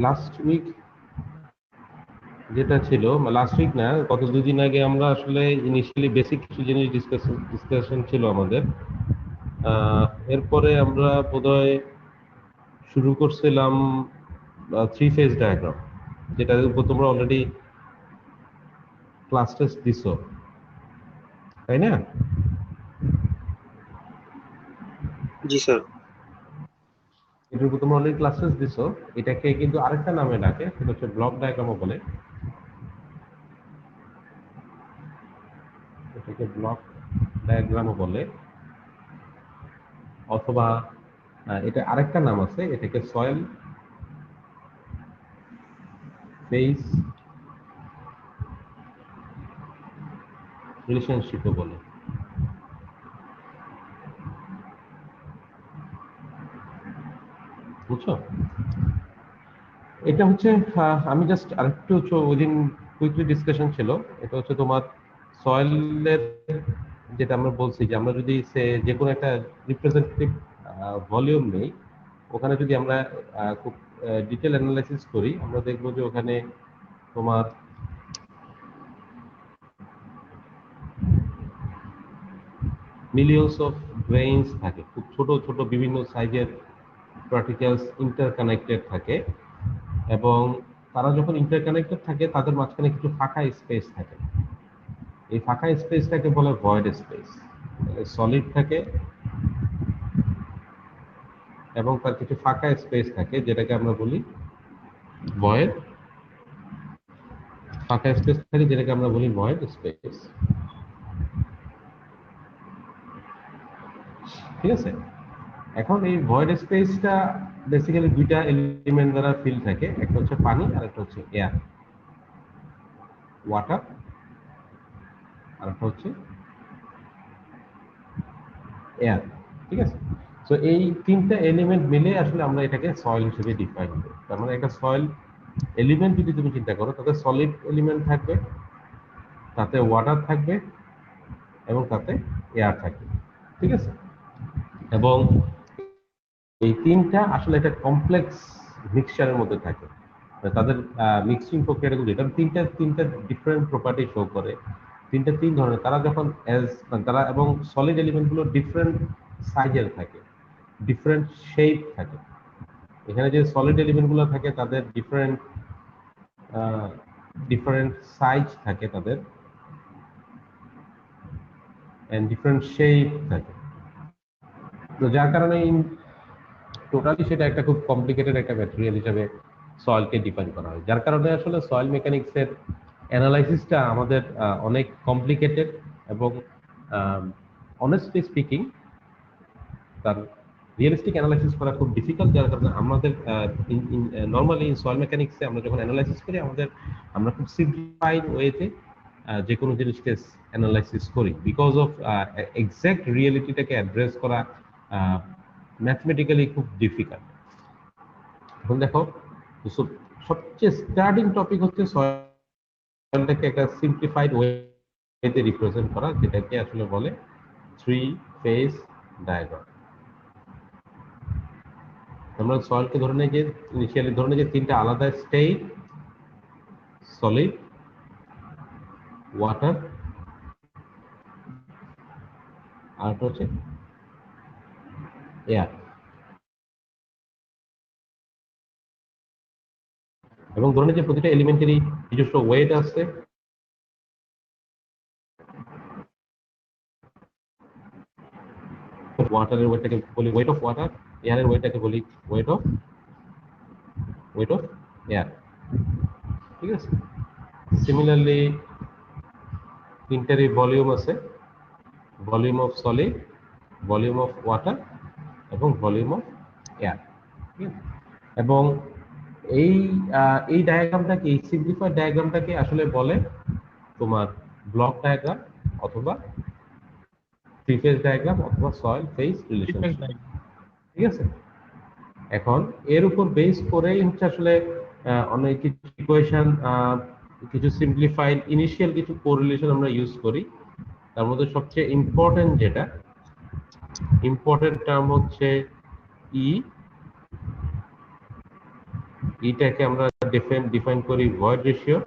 Last week যেটা ছিল, last week না, গত 2 দিন আগে আমরা আসলে ইনিশিয়ালি বেসিক কিছু জিনিস ডিসকাশন ছিল আমাদের। এরপরে আমরা বোধহয় শুরু করছিলাম 3 ফেজ ডায়াগ্রাম, যেটার উপর তোমরা অলরেডি ক্লাস টেস্ট দিছো, তাই না? জি স্যার। এটার উপর তোমরা অলরেডি ক্লাস টেস্ট দিছো। এটাকে কিন্তু আরেকটা নামে ডাকে, সেটা হচ্ছে ব্লক ডায়াগ্রামও বলে। এটাকে ব্লক ডায়াগ্রামও বলে, অথবা এটা আরেকটা নাম আছে, এটাকে সয়েল ফেজ রিলেশনশিপও বলে। বুঝছো? এটা হচ্ছে আমি জাস্ট আরেকটু ওইদিন কুইকলি ডিসকাশন ছিল। এটা হচ্ছে তোমার সয়েলের, যেটা আমরা বলছি যে আমরা যদি যে কোনো একটা রিপ্রেজেন্টেটিভ ভলিউম নেই, ওখানে যদি আমরা খুব ডিটেল অ্যানালাইসিস করি, আমরা দেখবো যে ওখানে তোমার মিলিয়নস অফ গ্রেইনস থাকে, খুব ছোট ছোট বিভিন্ন সাইজের পার্টিকেলস ইন্টারকানেক্টেড থাকে, এবং তারা যখন ইন্টারকানেক্টেড থাকে তাদের মাঝখানে কিছু ফাঁকা স্পেস থাকে। এই ফাঁকা স্পেসটাকে বলে ভয়েড স্পেস। সলিড থাকে এবং তার কিছু ফাঁকা স্পেস থাকে, যেটাকে আমরা বলি ভয়েড। ফাঁকা স্পেস থাকে যেটাকে আমরা বলি ভয়েড স্পেস। ঠিক আছে? এখন এই ভয়েড স্পেসটা বেসিক্যালি দুইটা এলিমেন্ট দ্বারা ফিল থাকে, একটা হচ্ছে পানি আর একটা হচ্ছে এয়ার, ওয়াটার, আর একটা হচ্ছে এয়ার। ঠিক আছে? তো এই তিনটা এলিমেন্ট মিলে আসলে আমরা এটাকে সয়েল হিসেবে ডিফাইন করি। তার মানে একটা সয়েল এলিমেন্ট যদি তুমি চিন্তা করো, তাতে সলিড এলিমেন্ট থাকবে, তাতে ওয়াটার থাকবে, এবং তাতে এয়ার থাকবে। ঠিক আছে? এবং এই তিনটা আসলে একটা কমপ্লেক্স মিক্সচারের মধ্যে থাকে। তাদের মিক্সিং প্রক্রিয়াটা যদি, কারণ তিনটা ডিফারেন্ট প্রপার্টি শো করে, তিন ধরনের। তারা যখন তারা এবং সলিড এলিমেন্টগুলো ডিফারেন্ট সাইজের থাকে, ডিফারেন্ট শেপ থাকে। এখানে যে সলিড এলিমেন্টগুলো থাকে তাদের ডিফারেন্ট সাইজ থাকে, তাদের এন্ড ডিফারেন্ট শেপ থাকে। তো যার কারণে টোটালি সেটা একটা খুব কমপ্লিকেটেড একটা ম্যাটেরিয়াল হিসেবে সয়েলকে ডিফাইন করা হয়। যার কারণে আসলে সয়েল মেকানিক্সের অ্যানালাইসিসটা আমাদের অনেক কমপ্লিকেটেড, এবং অনেস্টলি স্পিকিং তার রিয়েলিস্টিক অ্যানালাইসিস করা খুব ডিফিকাল্ট। যার কারণে আমাদের নর্মালি সয়েল মেকানিক্সে আমরা যখন অ্যানালাইসিস করি, আমরা খুব সিম্পলিফাইড ওয়েতে যে কোনো জিনিসকে অ্যানালাইসিস করি, বিকজ অফ এক্সাক্ট রিয়েলিটিটাকে অ্যাড্রেস করা ম্যাথমেটিক্যালি খুব ডিফিকাল্ট। এখন দেখো, সবচেয়ে স্টার্টিং টপিক হচ্ছে সয়েলটাকে একটা সিম্পলিফাইড ওয়েতে রিপ্রেজেন্ট করা, যেটাকে আসলে বলে 3 ফেজ ডায়াগ্রাম। আমরা সয়েলকে ইনিশিয়ালি ধরে নিই যে তিনটা আলাদা স্টেট: সলিড, ওয়াটার, আর হচ্ছে এয়ার। এবং ধরে নিই যে প্রতিটা এলিমেন্টারি নিজস্ব ওয়েট আছে। ওয়াটারের ওয়েটটাকে বলি ওয়েট অফ ওয়াটার, এয়ারের ওয়েটটাকে বলি ওয়েট অফ এয়ার। ঠিক আছে? সিমিলারলি তিনটারই ভলিউম আছে: volume of solid, volume of water, এবং ভলিউম অফ এয়ার। এবং এই ডায়াগ্রামটাকে, এই সিম্পলিফাইড ডায়াগ্রামটাকে আসলে বলে তোমার ব্লক ডায়াগ্রাম, অথবা 3 ফেজ ডায়াগ্রাম, অথবা সয়েল ফেজ রিলেশনশিপ। ঠিক আছে? এখন এর উপর বেস করেই হচ্ছে আসলে অনেক কিছু ইকুয়েশন, কিছু সিম্পলিফাইড ইনিশিয়াল কিছু কোরিলেশন আমরা ইউজ করি, তার মধ্যে সবচেয়ে ইম্পর্টেন্ট যেটা ইম্পর্টেন্ট টার্ম হচ্ছে ই। ইটাকে আমরা ডিফাইন করি ভয়েড রেশিও।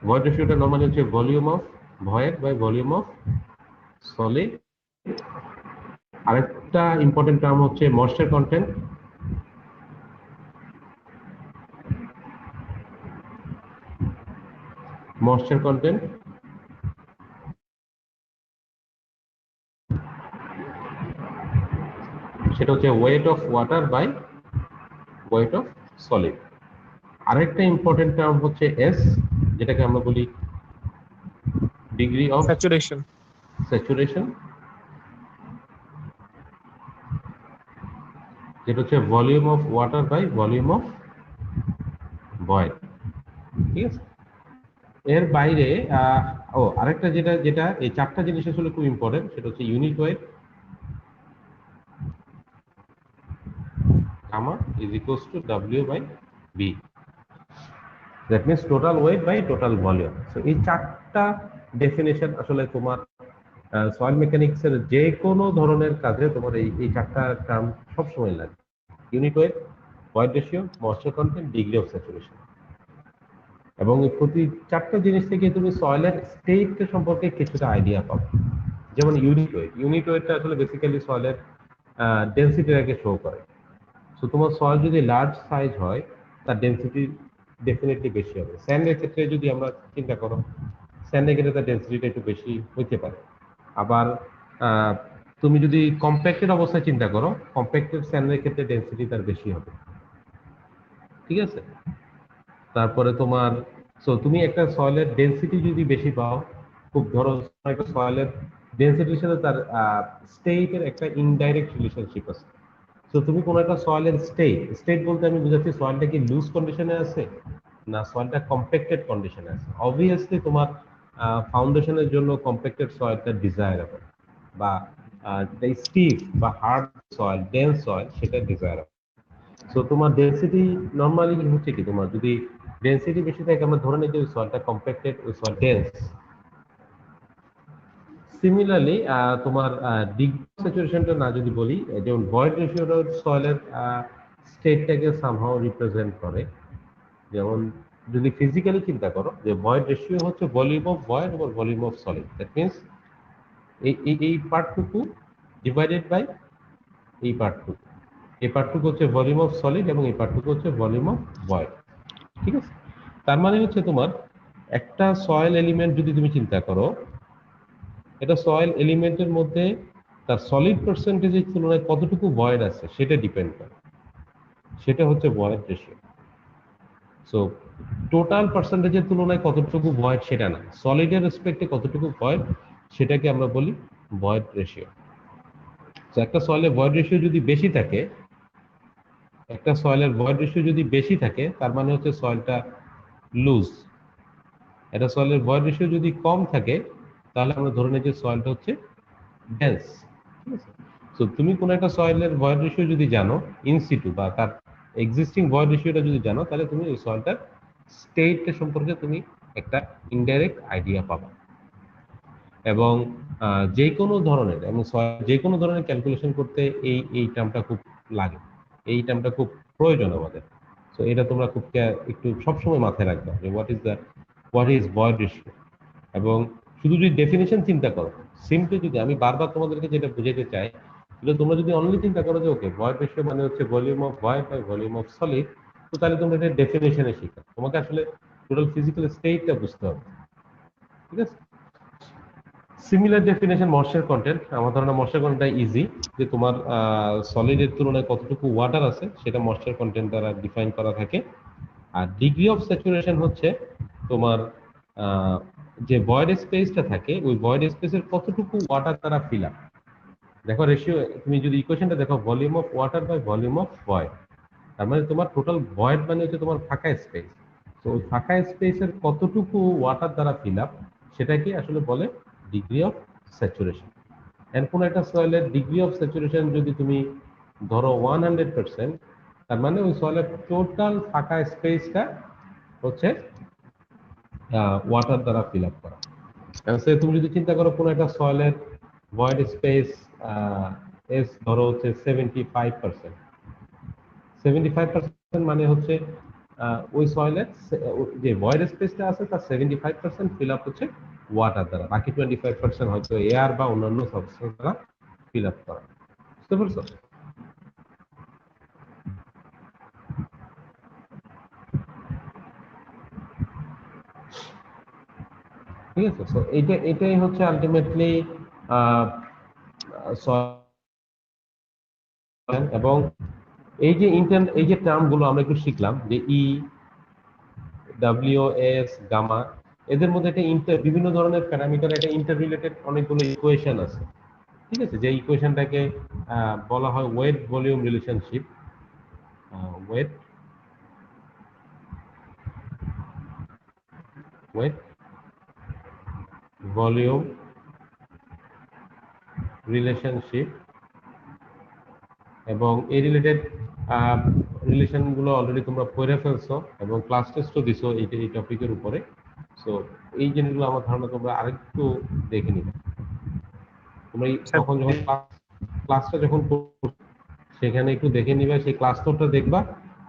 ভয়েড রেশিওটা নরমালি হচ্ছে volume of void by volume of solid. আরেকটা ইম্পর্টেন্ট টার্ম হচ্ছে ময়েশ্চার কন্টেন্ট। ময়েশ্চার কন্টেন্ট সেটা হচ্ছে weight of water by weight of solid. আরেকটা ইম্পর্টেন্ট টার্ম হচ্ছে এস, যেটাকে আমরা বলি ডিগ্রি অফ স্যাচুরেশন। স্যাচুরেশন, যেটা হচ্ছে volume of water by volume of void. ঠিক আছে, এর বাইরে আরেকটা যেটা যেটা এই চারটা জিনিস আসলে খুব ইম্পর্টেন্ট, সেটা হচ্ছে unit wait gamma is equals to W by V. That means total weight by total volume. So এই চারটা ডেফিনেশন আসলে তোমার সয়েল মেকানিক্স এর যে কোনো ধরনের কাজে তোমার এই চারটা টার্ম সবসময় লাগে। Unit wait, void ratio, moisture content, degree of saturation. এবং এই প্রতি চারটা জিনিস থেকে তুমি সয়েলের স্টেট সম্পর্কে কিছুটা আইডিয়া পাবে। যেমন ইউনিট ওয়েটটা আসলে বেসিক্যালি সয়েলের ডেনসিটিটাকে শো করে। সো তোমার সয়েল যদি লার্জ সাইজ হয় তার ডেনসিটি ডেফিনেটলি বেশি হবে। স্যান্ডের ক্ষেত্রে যদি আমরা চিন্তা করো, স্যান্ডের ক্ষেত্রে তার ডেনসিটিটা একটু বেশি হইতে পারে। আবার তুমি যদি কম্প্যাক্টেড অবস্থায় চিন্তা করো, কম্প্যাক্টেড স্যান্ডের ক্ষেত্রে ডেনসিটি তার বেশি হবে। ঠিক আছে, তারপরে তোমার তুমি একটা সয়েলের ডেনসিটি যদি বেশি পাও, খুব ধরো একটা সয়েলের ডেনসিটির সাথে তার স্টেটের একটা ইনডাইরেক্ট রিলেশনশিপ আছে। তো তুমি কোনো একটা সয়েলের স্টেট বলতে আমি বুঝাচ্ছি সয়েলটা কি লুজ কন্ডিশনে আছে না সয়েলটা কম্প্যাক্টেড কন্ডিশনে আছে। অবভিয়াসলি তোমার ফাউন্ডেশনের জন্য কম্প্যাক্টেড সয়েলটা ডিজায়ারেবল, বা স্টিফ বা হার্ড সয়েল, ডেন্স সয়েল, সেটা ডিজায়ারেবল। সো তোমার ডেনসিটি নরমালি হচ্ছে কি, তোমার যদি ডেনসিটি বেশি থাকে আমরা ধরে নিই যে ওই সয়েলটা কম্প্যাক্টেড, ওই সয়েল ডেন্স। সিমিলারলি তোমার ডিগ্রি স্যাচুরেশনটা না যদি বলি, যেমন ভয়েড রেশিওটা সয়েলের স্টেটটাকে সামহাও রিপ্রেজেন্ট করে। যেমন যদি ফিজিক্যালি চিন্তা করো যে ভয়েড রেশিও হচ্ছে volume of void over volume of solid. That means এই পার্টটুকু ডিভাইডেড বাই এই পার্টটুকু। এই পার্টটুকু হচ্ছে ভলিউম অফ সলিড এবং এই পার্টটুকু হচ্ছে ভলিউম অফ ভয়েড। ঠিক আছে, তার মানে হচ্ছে তোমার একটা সয়েল এলিমেন্ট যদি তুমি চিন্তা করো, এটা সয়েল এলিমেন্টের মধ্যে তার সলিড পার্সেন্টেজের তুলনায় কতটুকু ভয়েড আছে সেটা ডিপেন্ড করে, সেটা হচ্ছে ভয়েড রেশিও। সো টোটাল পার্সেন্টেজের তুলনায় কতটুকু ভয়েড সেটা না, সলিডের রেসপেক্টে কতটুকু ভয়েড সেটাকে আমরা বলি ভয়েড রেশিও। তো একটা সয়েলের ভয়েড রেশিও যদি বেশি থাকে, একটা সয়েলের ভয়েড রেশিও যদি বেশি থাকে তার মানে হচ্ছে সয়েলটা লুজ। একটা সয়েলের ভয়েড রেশিও যদি কম থাকে তাহলে আমরা ধরে নিই যে সয়েলটা হচ্ছে ডেন্স। ঠিক আছে, তো তুমি কোনো একটা সয়েলের ভয়েড রেশিও যদি জানো ইনসিটু বা তার এক্সিস্টিং ভয়েড রেশিওটা যদি জানো, তাহলে তুমি ওই সয়েলটার স্টেটটা সম্পর্কে তুমি একটা ইনডাইরেক্ট আইডিয়া পাবা। এবং যে কোনো ধরনের যে কোনো ধরনের ক্যালকুলেশন করতে এই টার্মটা খুব লাগে, এই টার্মটা খুব প্রয়োজন আমাদের। তো এটা তোমরা খুব একটু সবসময় মাথায় রাখবে যে হোয়াট ইজ ভয়েড রেশিও। এবং শুধু যদি ডেফিনেশন চিন্তা করো, সিম্পলি যদি আমি বারবার তোমাদেরকে যেটা বুঝাতে চাই, তোমরা যদি অনলি চিন্তা করো যে ওকে ভয়েড রেশিও মানে হচ্ছে volume of void by volume of solid, তো তাহলে তোমরা এটা ডেফিনেশনে শিখো, তোমাকে আসলে টোটাল ফিজিক্যাল স্টেটটা বুঝতে হবে। ঠিক আছে, সিমিলার ডেফিনেশন ময়েশ্চার কন্টেন্ট। আমার ধারণা ময়েশ্চার কন্টেন্টটা ইজি, যে তোমার সলিডের তুলনায় কতটুকু ওয়াটার আছে সেটা ময়েশ্চার কন্টেন্ট দ্বারা ডিফাইন করা থাকে। আর ডিগ্রি অফ স্যাচুরেশন হচ্ছে তোমার যে ভয়েড স্পেসটা থাকে ওই ভয়েড স্পেসের কতটুকু ওয়াটার দ্বারা ফিল আপ। দেখো রেশিও, তুমি যদি ইকুয়েশনটা দেখো volume of water by volume of void, তার মানে তোমার টোটাল ভয়েড মানে হচ্ছে তোমার ফাঁকা স্পেস। তো ওই ফাঁকা স্পেসের কতটুকু ওয়াটার দ্বারা ফিল আপ সেটাকে আসলে বলে ডিগ্রি অফ স্যাচুরেশন। এন্ড কোন একটা সয়েলের ডিগ্রি অফ স্যাচুরেশন যদি তুমি ধরো 100%, তার মানে ওই সয়েলের টোটাল ফাঁকা স্পেসটা হচ্ছে ওয়াটার দ্বারা ফিল আপ করা। তুমি যদি চিন্তা করো কোনো একটা সয়েলের ভয়েড স্পেস এস ধরো হচ্ছে 75%, 75% মানে হচ্ছে ওই সয়েলের যে ভয়েড স্পেসটা আছে তার 75% ফিল আপ হচ্ছে ওয়াটার দ্বারা, বাকি 25% হয়তো এয়ার বা অন্যান্য সাবস্টেন্স দ্বারা ফিল আপ করা। বুঝতে পারছো? ঠিক আছে, সো এটাই হচ্ছে আলটিমেটলি এবং এই যে টার্ম গুলো আমরা একটু শিখলাম যে ই, ডব্লিউএস, গামা, এদের মধ্যে একটা বিভিন্ন ধরনের প্যারামিটার, একটা ইন্টার রিলেটেড অনেকগুলো ইকুয়েশন আছে। ঠিক আছে, যে ইকুয়েশনটাকে বলা হয় weight volume relationship. Weight weight volume relationship, এবং এই রিলেটেড রিলেশন গুলো অলরেডি তোমরা পড়ে ফেলছো এবং ক্লাস টেস্টও দিছো এই টপিকের উপরে। সো এই জিনিসগুলো আমার ধারণা তোমরা আরেকটু দেখে নিবে। তোমরা স্যার তখন যখন ক্লাসটা যখন সেখানে একটু দেখে নিবা, সেই ক্লাস নোটটা দেখবা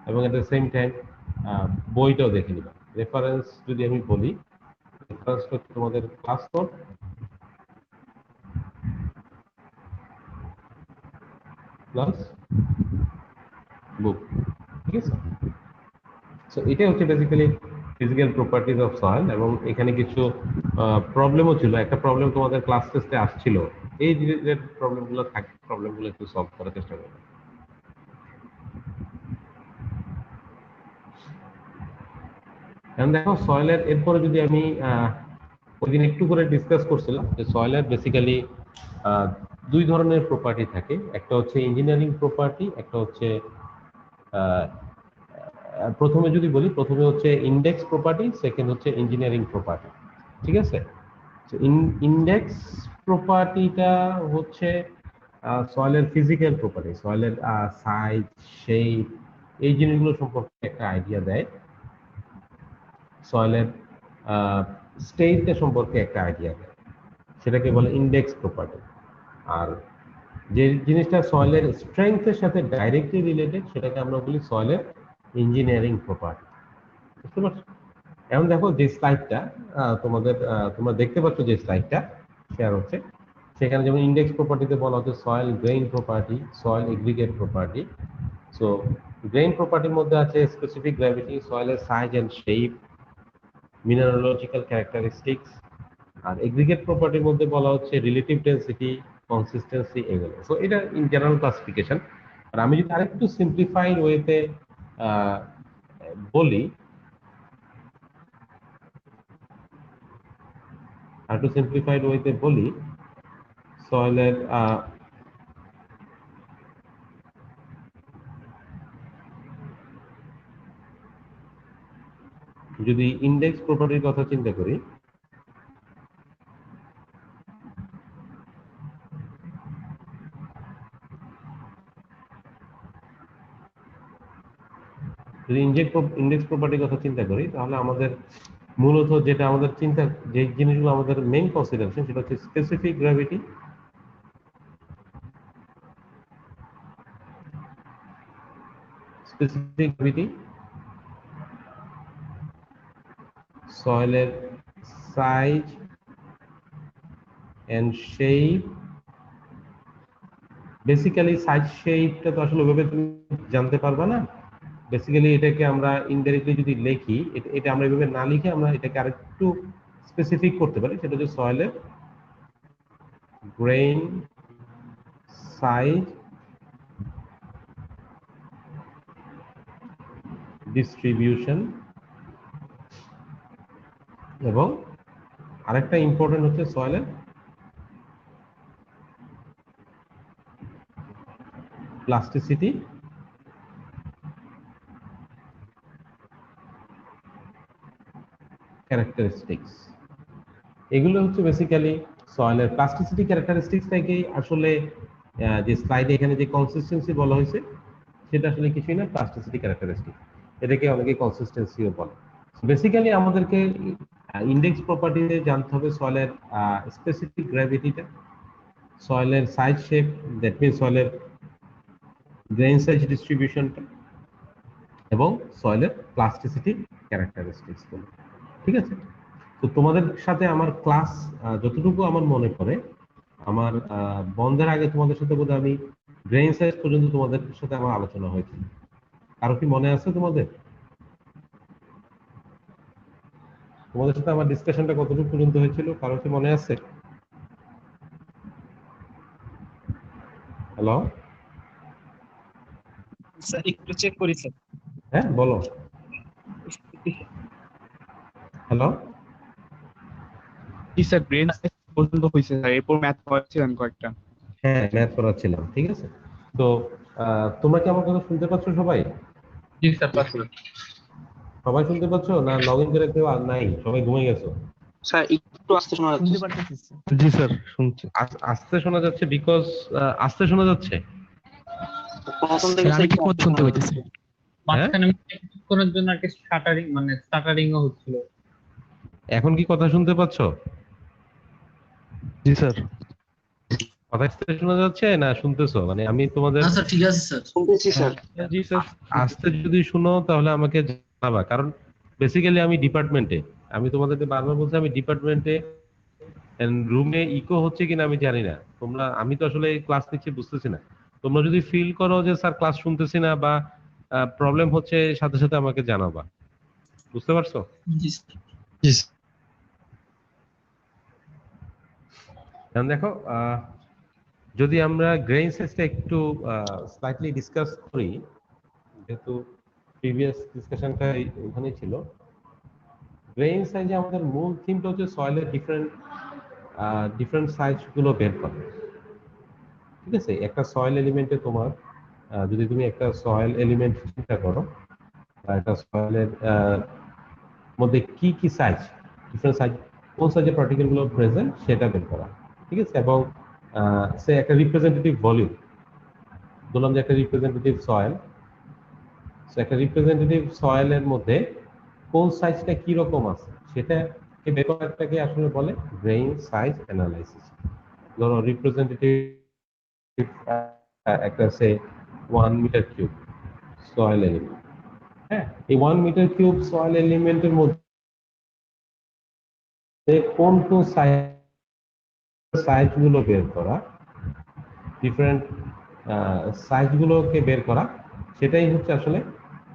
এবং এট দ্য সেম টাইম বইটাও দেখে নিবা। রেফারেন্স যদি আমি বলি, রেফারেন্স হচ্ছে তোমাদের ক্লাস নোট প্লাস বুক। ঠিক আছে, সো এটাই হচ্ছে basically physical properties of soil. এবং এখানে কিছু প্রবলেমও ছিল। একটা প্রবলেম তোমাদের ক্লাস টেস্টে আসছিল, এই রিলেটেড প্রবলেমগুলো থাকে, প্রবলেমগুলো একটু সলভ করার চেষ্টা করবে। এখন দেখো সয়েলের এরপরে যদি আমি ওই দিন একটু করে ডিসকাস করছিলাম যে সয়েলের বেসিক্যালি দুই ধরনের প্রপার্টি থাকে, একটা হচ্ছে ইঞ্জিনিয়ারিং প্রপার্টি, একটা হচ্ছে প্রথমে যদি বলি, প্রথমে হচ্ছে ইন্ডেক্স প্রপার্টি, সেকেন্ড হচ্ছে ইঞ্জিনিয়ারিং প্রপার্টি। ঠিক আছে, ইন্ডেক্স প্রপার্টিটা হচ্ছে সয়েলের ফিজিক্যাল প্রপার্টি, সয়েলের সাইজ, শেপ, এই জিনিসগুলো সম্পর্কে একটা আইডিয়া দেয়, সয়েলের স্টেটটা সম্পর্কে একটা আইডিয়া দেয়, সেটাকে বলে ইন্ডেক্স প্রপার্টি। আর যে জিনিসটা সয়েলের স্ট্রেংথের সাথে ডাইরেক্টলি রিলেটেড সেটাকে আমরা বলি সয়েলের ইঞ্জিনিয়ারিং প্রপার্টি। বুঝতে পারছো? এখন দেখো যে স্লাইডটা তোমরা দেখতে পাচ্ছ, যে স্লাইডটা শেয়ার হচ্ছে, সেখানে যেমন ইন্ডেক্স প্রপার্টিতে বলা হচ্ছে soil grain property, soil aggregate property. So grain প্রপার্টির মধ্যে আছে স্পেসিফিক গ্র্যাভিটি, সয়েলের size and shape, mineralogical characteristics. আর এগ্রিগেট প্রপার্টির মধ্যে বলা হচ্ছে রিলেটিভ ডেনসিটি, কনসিস্টেন্সি, এগুলো। সো এটা ইন জেনারেল ক্লাসিফিকেশন। আর আমি যদি আরেকটু সিম্পলিফাইড ওয়েতে বলি, সয়েলের যদি ইন্ডেক্স প্রপার্টির কথা চিন্তা করি, যদি ইন্ডেক্স প্রপার্টির কথা চিন্তা করি, তাহলে আমাদের মূলত যেটা আমাদের চিন্তা, যে জিনিসগুলো আমাদের মেইন কনসিডারেশন, সেটা হচ্ছে স্পেসিফিক গ্র্যাভিটি, সয়েলের size and shape. Basically size শেপটা তো আসলে ওইভাবে তুমি জানতে পারবে না। বেসিক্যালি এটাকে আমরা ইনডাইরেক্টলি যদি লিখি, এটা আমরা এভাবে না লিখে আমরা এটাকে আরেকটু স্পেসিফিক করতে পারি, সেটা হচ্ছে সয়েলের গ্রেইন সাইজ ডিস্ট্রিবিউশন, এবং আরেকটা ইম্পর্টেন্ট হচ্ছে সয়েলের প্লাস্টিসিটি ক্যারেক্টারিস্টিক্স। এগুলো হচ্ছে বেসিক্যালি সয়েলের প্লাস্টিসিটি ক্যারেক্টারিস্টিক্স থেকে আসলে যে স্লাইডে এখানে যে কনসিস্টেন্সি বলা হয়েছে, সেটা আসলে কিছুই না, প্লাস্টিসিটি ক্যারেক্টারিস্টিক। এটাকে অনেকে কনসিস্টেন্সিও বলে। বেসিক্যালি আমাদেরকে ইন্ডেক্স প্রপার্টিতে জানতে হবে সয়েলের স্পেসিফিক গ্র্যাভিটিটা, সয়েলের সাইজ শেপ, দ্যাট মিনস সয়েলের গ্রেইন সাইজ ডিস্ট্রিবিউশনটা, এবং সয়েলের প্লাস্টিসিটি ক্যারেক্টারিস্টিক্স গুলো। ঠিক আছে? তো তোমাদের সাথে আমার ক্লাস যতটুকু আমার মনে পড়ে, আমার বন্ধের আগে তোমাদের সাথে বোধহয় আমি গ্রেইন সাইজ পর্যন্ত তোমাদের সাথে আমার আলোচনা হয়েছিল। কারো কি মনে আছে তোমাদের? তোমাদের সাথে আমার ডিসকাশনটা কতটুকু পর্যন্ত হয়েছিল, কারো কি মনে আছে? হ্যালো, স্যার একটু চেক করি স্যার। হ্যাঁ বলো। হ্যালো, জি স্যার, ব্রেন পর্যন্ত হয়েছে স্যার, এরপর ম্যাথ করেছিলেন কয়েকটা। হ্যাঁ ম্যাথ করাচ্ছিলাম। ঠিক আছে, তো তোমরা কি আমার কথা শুনতে পাচ্ছ সবাই? জি স্যার, পাচ্ছি। সবাই শুনতে পাচ্ছ না? লগ ইন করে কেউ আর নাই, সবাই ঘুমিয়ে গেছো? স্যার একটু আস্তে শোনা যাচ্ছে। শুনতে পারতেছি স্যার। জি স্যার, শুনছি। আস্তে শোনা যাচ্ছে, বিকজ আস্তে শোনা যাচ্ছে। প্রথম থেকে আমি ঠিক মতো শুনতে পাইতেছি। মাঝখানে কিছুক্ষণের জন্য আর কি স্টাটারিং মানে স্টাটারিংও হচ্ছিল। এখন কি কথা শুনতে পাচ্ছ? জি স্যার। কথা আস্তে শোনা যাচ্ছে না শুনতেছো? মানে আমি তোমাদের আচ্ছা ঠিক আছে স্যার। শুনতেছি স্যার। জি স্যার। আস্তে যদি শুনো তাহলে আমাকে জানাবা, কারণ বেসিক্যালি আমি ডিপার্টমেন্টে, আমি তোমাদেরকে বারবার বলছি আমি ডিপার্টমেন্টে, রুমে ইকো হচ্ছে কিনা আমি জানি না। তোমরা, আমি তো আসলে ক্লাস নিচ্ছি বুঝতেছি না। তোমরা যদি ফিল করো যে স্যার ক্লাস শুনতেছি না বা প্রবলেম হচ্ছে, সাথে সাথে আমাকে জানাবা। বুঝতে পারছো? জি স্যার। জি এখন দেখো, যদি আমরা গ্রেইন সাইজটা একটু স্লাইটলি ডিসকাস করি, যেহেতু প্রিভিয়াস ডিসকাশনটা ওখানেই ছিল। গ্রেইন সাইজে আমাদের মূল থিমটা হচ্ছে সয়েলের ডিফারেন্ট সাইজ গুলো বের করা। ঠিক আছে, একটা সয়েল এলিমেন্টে তোমার যদি তুমি একটা সয়েল এলিমেন্ট চিন্তা করো, একটা সয়েলের মধ্যে কি কি সাইজ, ডিফারেন্ট সাইজ, কোন সাইজের পার্টিকেল গুলো প্রেজেন্ট সেটা বের করা। ঠিক আছে, এবং সে একটা রিপ্রেজেন্টেটিভ ভলিউম, বললাম যে একটা রিপ্রেজেন্টেটিভ সয়েল, একটা রিপ্রেজেন্টেটিভ সয়েলের মধ্যে কোন সাইজটা কি রকম আছে সেটাকে বের করাটাকে আসলে বলে গ্রেইন সাইজ অ্যানালাইসিস। ধরো রিপ্রেজেন্টেটিভ একটা সে 1 মিটার কিউব সয়েল এলিমেন্ট, হ্যাঁ, এই 1 মিটার কিউব সয়েল এলিমেন্টের মধ্যে কোন কোন সাইজ গুলো বের করা, ডিফারেন্ট সাইজ গুলোকে বের করা, সেটাই হচ্ছে আসলে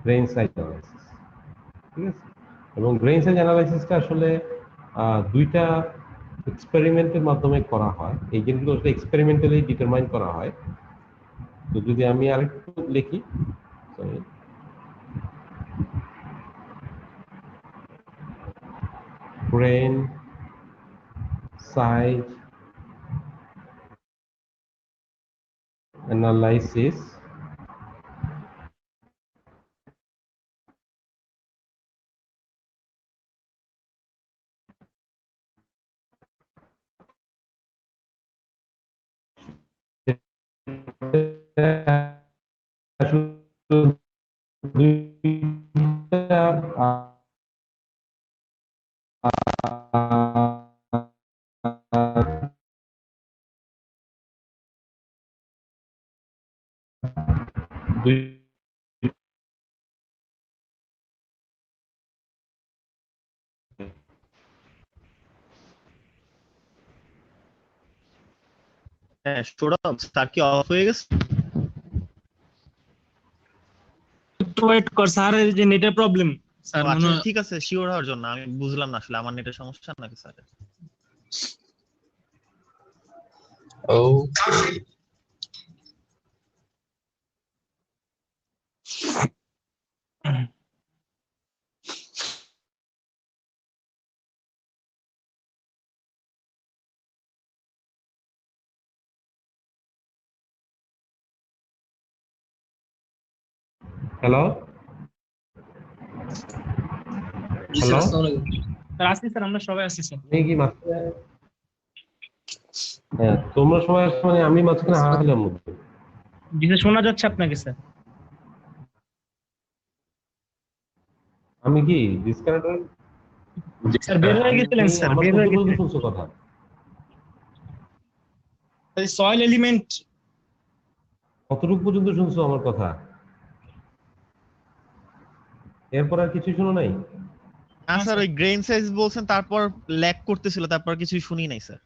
গ্রেইন সাইজ অ্যানালাইসিস। ঠিক আছে, এবং গ্রেইন সাইজ অ্যানালাইসিসটা আসলে দুইটা এক্সপেরিমেন্টের মাধ্যমে করা হয়। এই জিনিসগুলো আসলে এক্সপেরিমেন্টালি ডিটারমাইন করা হয়। তো যদি আমি আরেকটু লিখি, সরি, গ্রেইন সাইজ অ্যানালাইসিস দুই হ্যাঁ, সৌরভ স্যার কি অফ হয়ে গেছে? একটু ওয়েট কর স্যার, এই যে নেটের প্রবলেম স্যার। ও আচ্ছা, ঠিক আছে, শিওর হওয়ার জন্য আমি বুঝলাম না আসলে আমার নেটের সমস্যা নাকি স্যার। ও হ্যালো জি হ্যালো, স্যার। স্যার আসছি স্যার, আমরা সবাই আসছি স্যার। তুমি কি মাঝখানে, হ্যাঁ তোমরা সবাই আসছো মানে আমি মাঝখানে হারালাম মধ্যে। জি স্যার, শোনা যাচ্ছে আপনাকে স্যার। আমি কি ডিসকানেক্ট স্যার বের হয়ে গেছিলেন স্যার, আমার বের হয়ে কতটুকু গেছিলেন। শুনছো কথা? সয়েল এলিমেন্ট কতটুকু পর্যন্ত শুনছো আমার কথা? এরপর আর কিছু শুনো নাই? না স্যার, ওই গ্রেইন সাইজ বলছেন, তারপর ল্যাগ করতেছিল, তারপর কিছুই শুনি নাই স্যার।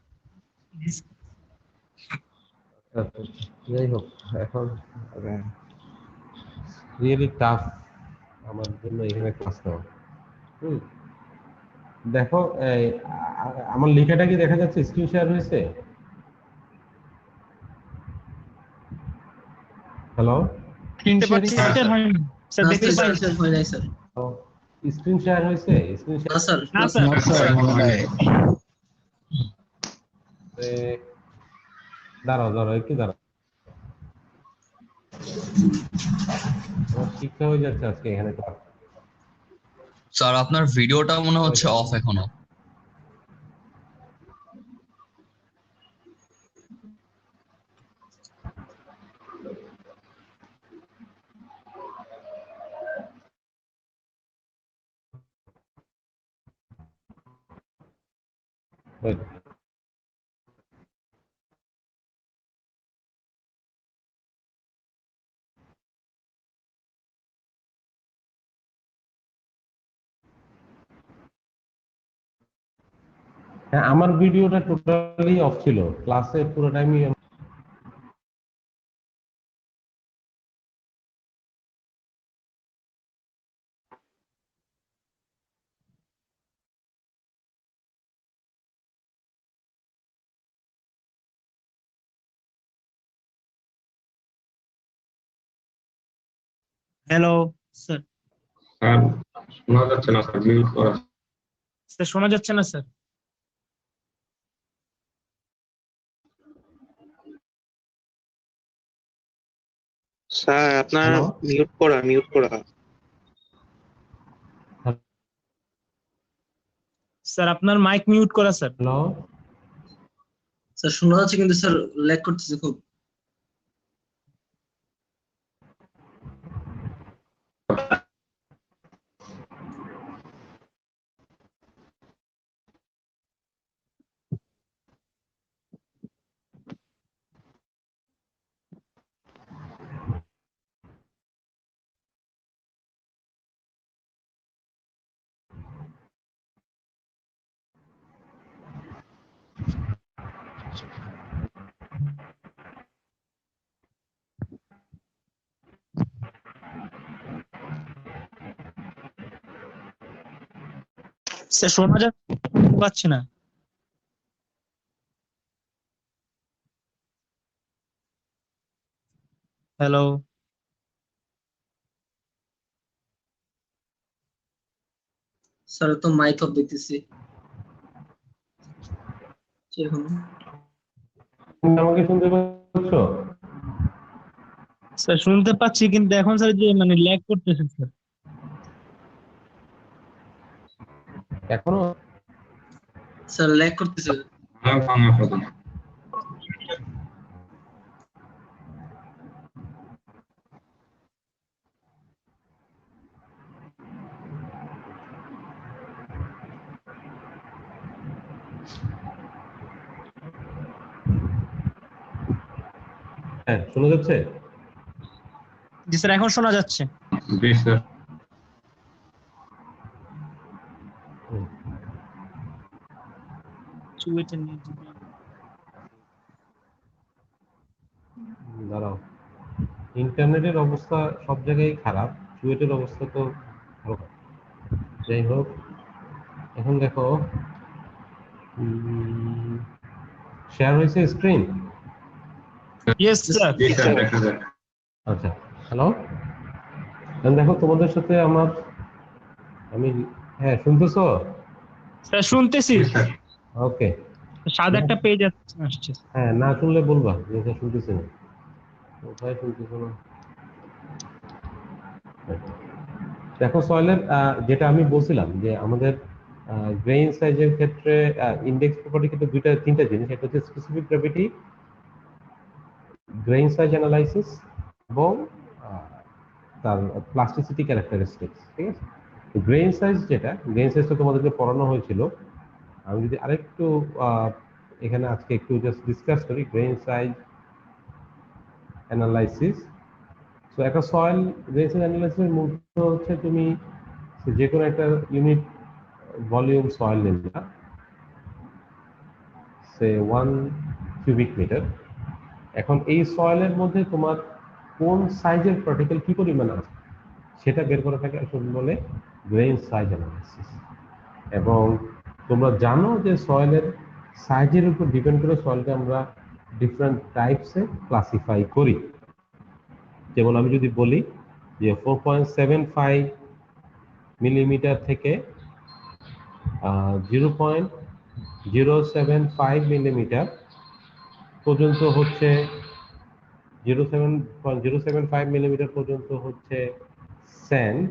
আচ্ছা, যাই হোক, এখন রিয়েলি টাফ আমার জন্য এখানে ক্লাস নেওয়া। দেখো, আমার লেখাটা কি দেখা যাচ্ছে? স্ক্রিন শেয়ার হয়েছে? হ্যালো, দেখতে পাচ্ছি না স্যার। হয়নি স্যার, দেখতে পাই হয় নাই স্যার। স্ক্রিন শেয়ার হয়েছে? স্ক্রিন না শেয়ার স্যার, না স্যার। দাঁড়াও দাঁড়াও একটু দাঁড়াও, আমার শিক্ষা হয়ে যাচ্ছে আজকে এখানে ক্লাস। স্যার আপনার ভিডিওটা মনে হচ্ছে অফ এখনো। Wait. হ্যাঁ, আমার ভিডিওটা টোটালি অফ ছিল ক্লাসে পুরো টাইমই। Hello sir. স্যার শোনা যাচ্ছে না স্যার, মিউট করা। স্যার শোনা যাচ্ছে না স্যার। স্যার আপনার হ্যালো, মিউট করা। স্যার আপনার মাইক মিউট করা স্যার। হ্যালো, স্যার শোনা যাচ্ছে কিন্তু স্যার ল্যাগ করতেছে খুব। স্যার শোনা যাচ্ছে পাচ্ছি না। হ্যালো স্যার তো মাইক অফ দেখতেছি। তুমি আমাকে শুনতে পাচ্ছ? স্যার শুনতে পাচ্ছি, কিন্তু এখন স্যার যে মানে ল্যাগ করতেছে স্যার। এখনো? স্যার ল্যাগ করতেছে। আমার ভাঙা প্রথম। হ্যাঁ, শোনা যাচ্ছে? জি স্যার, এখন শোনা যাচ্ছে। জি স্যার। দাঁড়াও, ইন্টারনেটের অবস্থা সব জায়গায় খারাপ, চুয়েটের অবস্থা তো ভালো না। যাই হোক, এখন দেখো, শেয়ার হয়েছে স্ক্রিন? Yes sir. জি স্যার, দেখা যায়। আচ্ছা, হ্যালো, দেখো তোমাদের সাথে আমি, হ্যাঁ শুনতেছো? স্যার শুনতেছি। জি স্যার। ওকে। সাদা একটা পেজ আসছে। হ্যাঁ, না শুনলে বলবা যে এটা শুনতেছি না, কোথায় শুনতেছো না। দেখো সয়েলের যেটা আমি বলছিলাম যে আমাদের গ্রেইন সাইজের ক্ষেত্রে ইন্ডেক্স প্রপার্টি কিন্তু তিনটা জিনিস, একটা হচ্ছে specific gravity, grain size analysis এবং তার প্লাস্টিসিটি ক্যারেক্টারিস্টিক্স। ঠিক আছে, গ্রেইন সাইজ তো তোমাদেরকে পড়ানো হয়েছিল। আমি যদি আরেকটু এখানে আজকে একটু জাস্ট ডিসকাস করি গ্রেইন সাইজ অ্যানালাইসিস। তো একটা সয়েল গ্রেইন সাইজ অ্যানালাইসিসের মূলত হচ্ছে তুমি যে কোনো একটা ইউনিট ভলিউম সয়েল নিলে, সে 1 কিউবিক মিটার। এখন এই সয়েলের মধ্যে তোমার কোন সাইজের পার্টিকেল কি পরিমাণ আছে সেটা বের করে থাকে আসলে বলে গ্রেইন সাইজ অ্যানালাইসিস। এবং তোমরা জানো যে সয়েলের সাইজের উপর ডিপেন্ড করে সয়েলকে আমরা ডিফারেন্ট টাইপসে ক্লাসিফাই করি। যেমন আমি যদি বলি যে 4.75 মিলিমিটার থেকে 0.075 মিলিমিটার পর্যন্ত হচ্ছে 0.075 মিলিমিটার পর্যন্ত হচ্ছে স্যান্ড,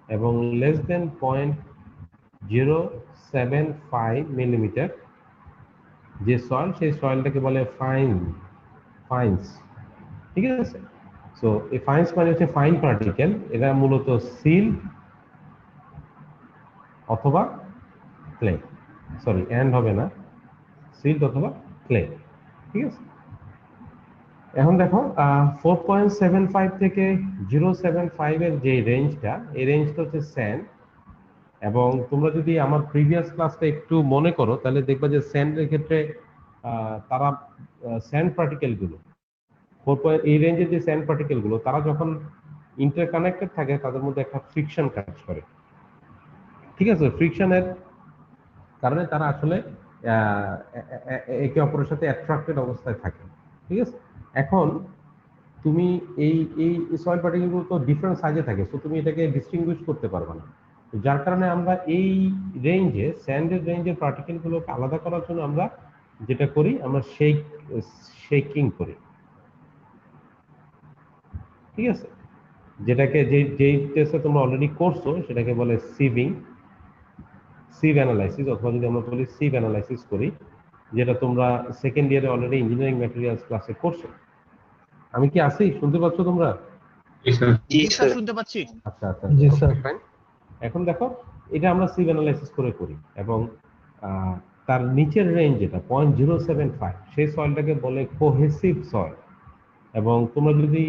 এবং লেস দেন 0.075 মিলিমিটার যে সয়েল, সেই সয়েলটাকে বলে ফাইন্স। ঠিক আছে? সো এই ফাইন্স মানে হচ্ছে ফাইন পার্টিকেল। এরা মূলত সিল অথবা ক্লে, সরি এন্ড হবে না, সিল্ট অথবা ক্লে। ঠিক আছে? এখন দেখো 4.75 থেকে 0.75 এর যে রেঞ্জটা, এই রেঞ্জটা হচ্ছে স্যান্ড। এবং তোমরা যদি আমার প্রিভিয়াস ক্লাসটা একটু মনে করো তাহলে দেখবা যে স্যান্ডের ক্ষেত্রে তারা স্যান্ড পার্টিকেলগুলো এই রেঞ্জের যে স্যান্ড পার্টিকেলগুলো তারা যখন ইন্টারকানেক্টেড থাকে তাদের মধ্যে একটা ফ্রিকশন কাজ করে। ঠিক আছে? ফ্রিকশনের কারণে তারা আসলে একে অপরের সাথে অ্যাট্রাক্টেড অবস্থায় থাকে। ঠিক আছে? এখন তুমি এই এই সয়েল পার্টিকেলগুলো তো ডিফারেন্ট সাইজে থাকে, সো তুমি এটাকে ডিস্টিংগুইশ করতে পারবে না। যার কারণে আমরা এই রেঞ্জে স্যান্ডের রেঞ্জের পার্টিকেলগুলোকে আলাদা করার জন্য আমরা যেটা করি, আমরা শেকিং করি। ঠিক আছে? যেটাকে যেই টেস্টে তোমরা অলরেডি করছো সেটাকে বলে সিভ অ্যানালাইসিস, অথবা যদি আমরা বলি সিভ অ্যানালাইসিস করি, যেটা তোমরা সেকেন্ড ইয়ারে অলরেডি ইঞ্জিনিয়ারিং ম্যাটেরিয়ালস ক্লাসে করছো। আমি কি আছি? শুনতে পাচ্ছ তোমরা? জি স্যার। শুনতে পাচ্ছি। আচ্ছা আচ্ছা, জি স্যার। ফাইন। এখন দেখো এটা আমরা সিভ অ্যানালাইসিস করে করি, এবং তার নিচের রেঞ্জ যেটা 0.075 সেই সয়েলটাকে বলে কোহেসিভ সয়েল। এবং তোমরা যদি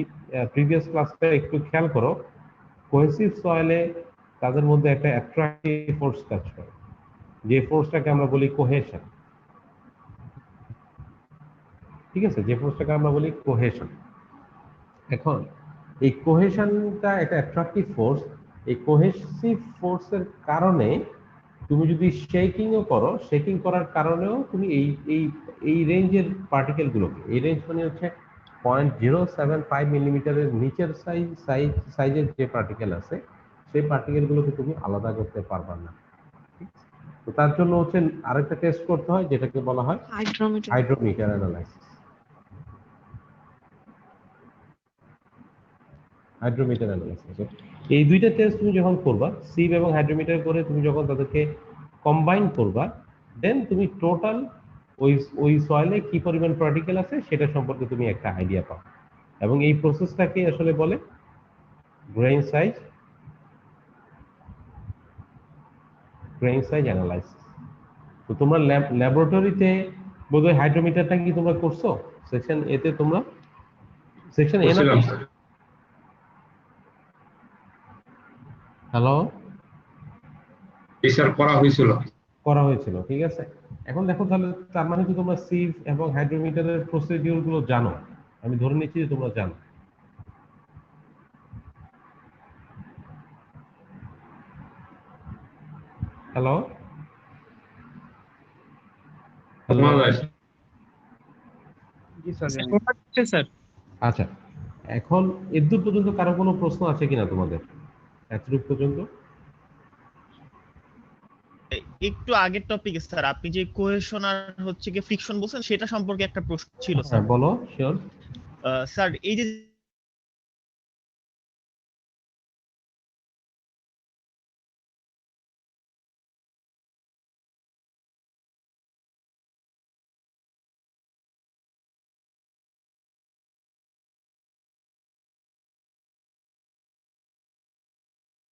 প্রিভিয়াস ক্লাসটা একটু খেয়াল করো, কোহেসিভ সয়েলে তাদের মধ্যে একটা অ্যাট্রাক্টিভ ফোর্স কাজ করে, যে ফোর্সটাকে আমরা বলি কোহেশন। ঠিক আছে? যে ফোর্সটাকে আমরা বলি কোহেশন। এখন এই কোহেশনটা একটা অ্যাট্রাক্টিভ ফোর্স। এই কোহেসিভ ফোর্সের কারণে তুমি যদি শেকিংও করো, শেকিং করার কারণেও তুমি এই রেঞ্জের পার্টিকেলগুলোকে, এই রেঞ্জ মানে হচ্ছে 0.075 মিলিমিটারের নিচের সাইজের যে পার্টিকেল আছে সেই পার্টিকেলগুলোকে তুমি আলাদা করতে পারবা না। ঠিক আছে? তো তার জন্য হচ্ছে আরেকটা টেস্ট করতে হয়, যেটাকে বলা হয় হাইড্রোমিটার অ্যানালাইসিস। হাইড্রোমিটার অ্যানালাইসিস, এই দুইটা টেস্ট তুমি যখন করবা, সিভ এবং হাইড্রোমিটার করে তুমি যখন তাদেরকে কম্বাইন করবা, দেন তুমি টোটাল ওই সয়েলে কি পরিমাণ পার্টিকেল আছে সেটা সম্পর্কে তুমি একটা আইডিয়া পাও। এবং এই প্রসেসটাকে আসলে বলে গ্রেইন সাইজ অ্যানালাইসিস। তো তোমরা ল্যাবরেটরিতে বোধহয় হাইড্রোমিটারটা কি তোমরা করছো? সেকশন এতে তোমরা সেকশন এ না? হ্যালো, জি স্যার, করা হয়েছিল। ঠিক আছে? এখন দেখো তাহলে তার মানে কি তোমরা সিভ এবং হাইড্রোমিটারের প্রসিডিউর গুলো জানো? আমি ধরে নিচ্ছি যে তোমরা জানো। হ্যালো, জি স্যার। আচ্ছা, এখন এদূর পর্যন্ত কারো কোনো প্রশ্ন আছে কিনা তোমাদের? এতটুকু পর্যন্ত? একটু আগের টপিকে স্যার আপনি যে কোহেশন আর হচ্ছে কি ফ্রিকশন বলছেন সেটা সম্পর্কে একটা প্রশ্ন ছিল স্যার। বলো, শিওর। স্যার এই যে